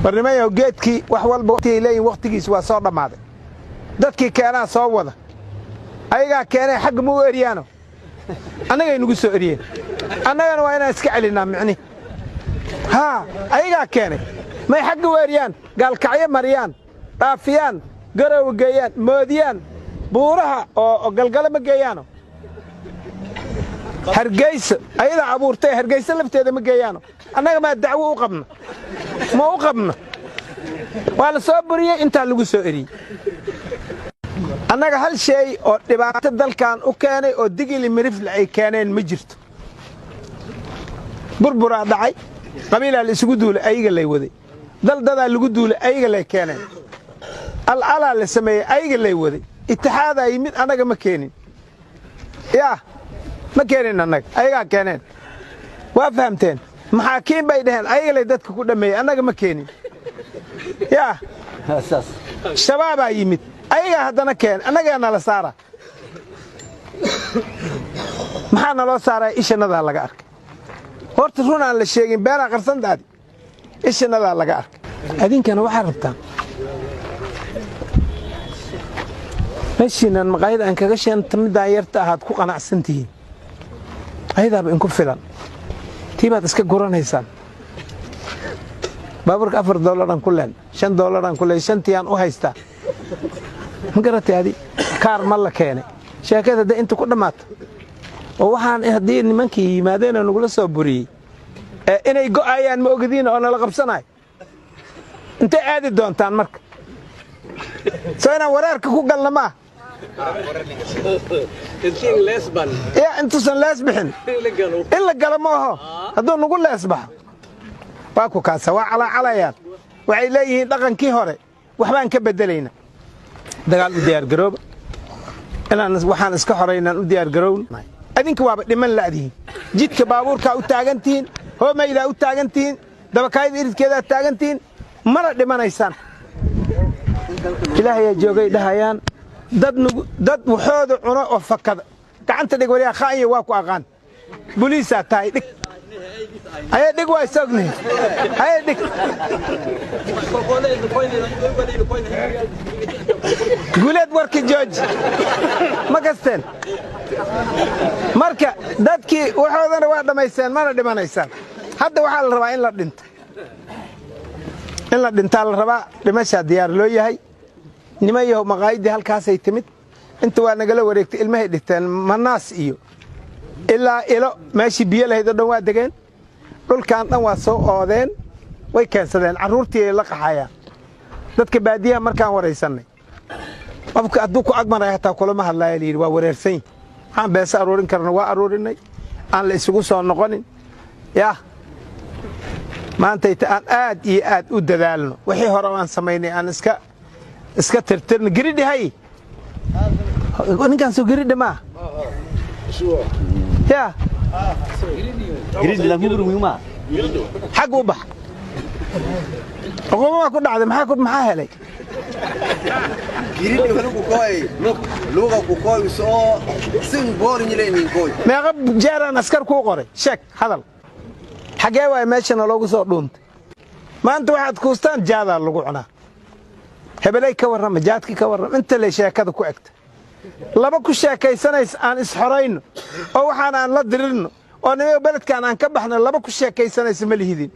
barnaamijyo geedkii wax walba waqti leeyin waqtigiis waa soo dhamaaday dadkii keenaa soo wada ayaga keenay xaq mu eriyaano anaga inagu soo eriyeen annagana waa inaan iska celinaa micni ha ayaga keenay may xaq u eriyaan gaalkacyo mariyaan dhaafiyaan garow geeyaan moodiyaan buuraha oo galgala ma geeyaano hargeysa ayada abuurtay hargeysa lafteeda ma geeyaano annaga ma dacwo u qabna ma u qabna wala soo buriyay inta lagu soo eriyay annaga hal shay oo dhibaato dalkan u keenay oo digili mirifle ay keeneen ma jirto burbura dhacay qabiila la isugu duulay ayaga lay waday daldada lagu duulay ayaga lay keeneen al-ala la sameeyay ayaga lay waday itixaad ay mid anaga ma keenin yaa ma keenin annaga ayaga keeneen waa fahamteen maxaakiin bay dhaheen ayaga lay dadka ku dhameeyay annaga ma keenin yaa shabaab ay yimid ayaga haddana keen annaga nala saara maxaa naloo saaray ishanada laga arkay horta run aan la sheegin beena qarsandaadi ishanada laga arkay adinkana waxa rabtaan meeshiinan maqaayad aan kaga sheentay midaan yarta ahaad ku qanacsantihiin ayadaaba in ku filan tiibaad iska guranaysaan baaburka $4 aan ku leen $5 aan ku leen shantiyan u haystaa ma garatay adi kaar ma la keenay sheekada da inta ku dhamaato oo waxaan hadii nimankii yimaadeen nagula soo buriyay inay go'ayaan ma ogdiin oo nala qabsanay inta aadi doontaan marka soo inaan wareerka ku galna ma intiin leesban intuusan lees bixin in la galo ma aho hadduu nagu lees baxo waa ku kaasa waa calaacalayaan waxay leeyihiin dhaqankii hore waxbaan ka beddelayna dagaal u diyaar garooba inaan waxaan iska xoreynaan u diyaar garownay adinka waaba dhiman laadiin jidka baabuurka u taagantiin hoomayda u taagantiin dabakaayada iridkeeda taagantiin mara dhimanaysaan ilaahay joogay dhahayaan dad waxooda cuno oo fakada gacanta dhig wariya khaaya waa ku aqaan booliisa tahay dhig ay dhig way sogni ay dhig guleed warki George ma kasteen marka dadkii waxoodana waa dhamaysteen mana dhimanaysaan hadda waxa la rabaa in la dhinta la rabaa dhimasha diyaar loo yahay nimayo maqaayadii halkaas ay timid inta waa nagala wareegtay ilmahay dhigteen manaas iyo ilaa ilo meeshii biyo lahayd dhan waa degeen dhulkan dhan waa soo oodeen way keensadeen caruurtii la qaxayaan dadka baadiyaha markaan wareysanay qofka hadduu ku agmaray hataa kulama hadlaaya liiri waa wareersan aan beesa aroorin karna waa aroorinay aan la isugu soo noqonin yaa maanta aan aad iyo aad u dadaalno wixii hore aan sameynay aan iska tirtirna giridhi hay ninkan soo giridhi ma yaa giridhi la mugru ma xaq u bax oqoma ku dhacday maxaa helay giridhi waxa ku kooy luuqa ku kooy soo sin boorin leeynin kooy meeqa jeeran askar ku qoray sheek hadal xagee way meeshana loogu soo dhuuntay maanta waxaad kuustaan jaada lagu cunaa hebelay ka warrama jaadki ka warrama inta la sheekada ku egta laba ku sheekaysanays aan isxorayno oo waxaan aan la dirirno oo nimayo beledkan aan ka baxno laba ku sheekaysanays ma lihidin